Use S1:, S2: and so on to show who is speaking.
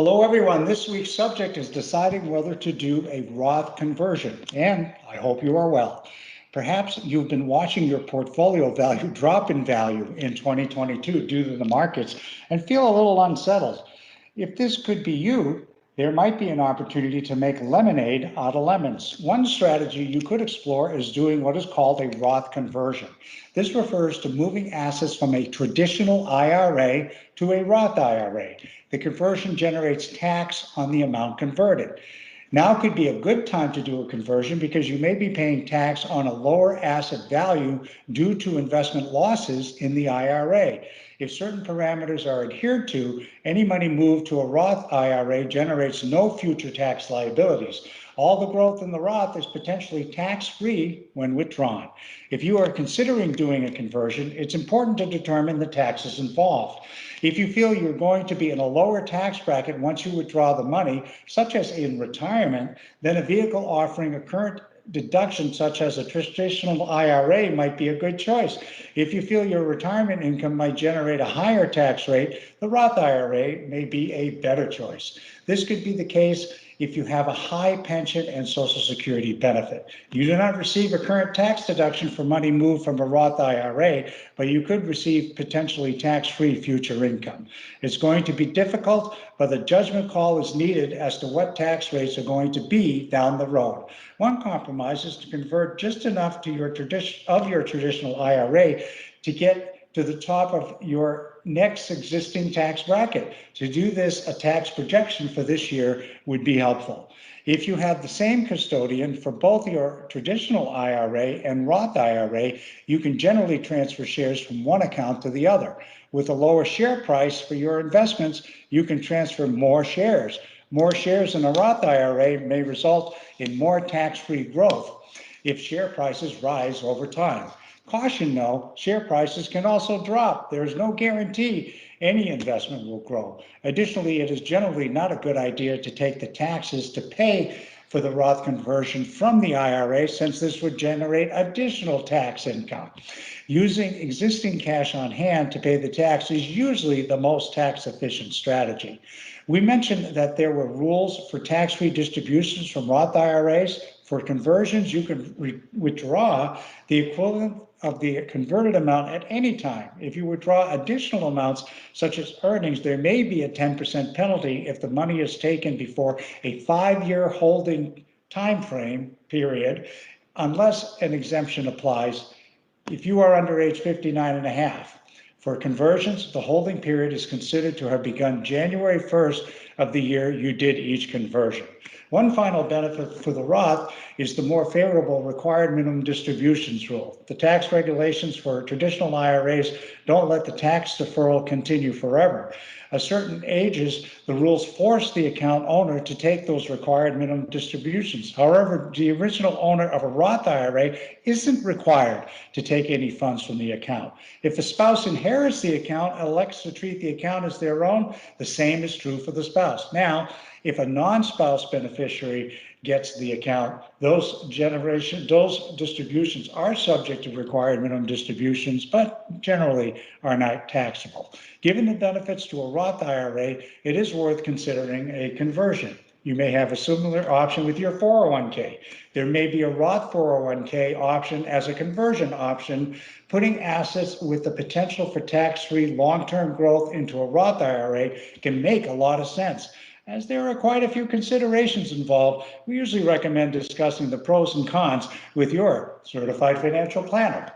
S1: Hello, everyone. This week's subject is deciding whether to do a Roth conversion, and I hope you are well. Perhaps you've been watching your portfolio value drop in value in 2022 due to the markets and feel a little unsettled. If this could be you, there might be an opportunity to make lemonade out of lemons. One strategy you could explore is doing what is called a Roth conversion. This refers to moving assets from a traditional IRA to a Roth IRA. The conversion generates tax on the amount converted. Now could be a good time to do a conversion because you may be paying tax on a lower asset value due to investment losses in the IRA. If certain parameters are adhered to, any money moved to a Roth IRA generates no future tax liabilities. All the growth in the Roth is potentially tax-free when withdrawn. If you are considering doing a conversion, it's important to determine the taxes involved. If you feel you're going to be in a lower tax bracket once you withdraw the money, such as in retirement, then a vehicle offering a current deduction such as a traditional IRA might be a good choice. If you feel your retirement income might generate a higher tax rate, the Roth IRA may be a better choice. This could be the case if you have a high pension and Social Security benefit. You do not receive a current tax deduction for money moved from a Roth IRA, but you could receive potentially tax-free future income. It's going to be difficult, but the judgment call is needed as to what tax rates are going to be down the road. One compromise is to convert just enough to your traditional IRA to get to the top of your next existing tax bracket. To do this, a tax projection for this year would be helpful. If you have the same custodian for both your traditional IRA and Roth IRA, you can generally transfer shares from one account to the other. With a lower share price for your investments, you can transfer more shares. More shares in a Roth IRA may result in more tax-free growth if share prices rise over time. Caution though, share prices can also drop. There is no guarantee any investment will grow. Additionally, it is generally not a good idea to take the taxes to pay for the Roth conversion from the IRA, since this would generate additional tax income. Using existing cash on hand to pay the tax is usually the most tax efficient strategy. We mentioned that there were rules for tax-free distributions from Roth IRAs. For conversions, you can withdraw the equivalent of the converted amount at any time. If you withdraw additional amounts, such as earnings, there may be a 10% penalty if the money is taken before a 5-year holding time frame period, unless an exemption applies if you are under age 59 and a half. For conversions, the holding period is considered to have begun January 1st of the year you did each conversion. One final benefit for the Roth is the more favorable required minimum distributions rule. The tax regulations for traditional IRAs don't let the tax deferral continue forever. At certain ages, the rules force the account owner to take those required minimum distributions. However, the original owner of a Roth IRA isn't required to take any funds from the account. If a spouse inherits the account and elects to treat the account as their own, the same is true for the spouse. Now, if a non-spouse beneficiary gets the account, those distributions are subject to required minimum distributions, but generally are not taxable. Given the benefits to a Roth IRA, it is worth considering a conversion. You may have a similar option with your 401k. There may be a Roth 401k option as a conversion option. Putting assets with the potential for tax-free long-term growth into a Roth IRA can make a lot of sense. As there are quite a few considerations involved, we usually recommend discussing the pros and cons with your certified financial planner.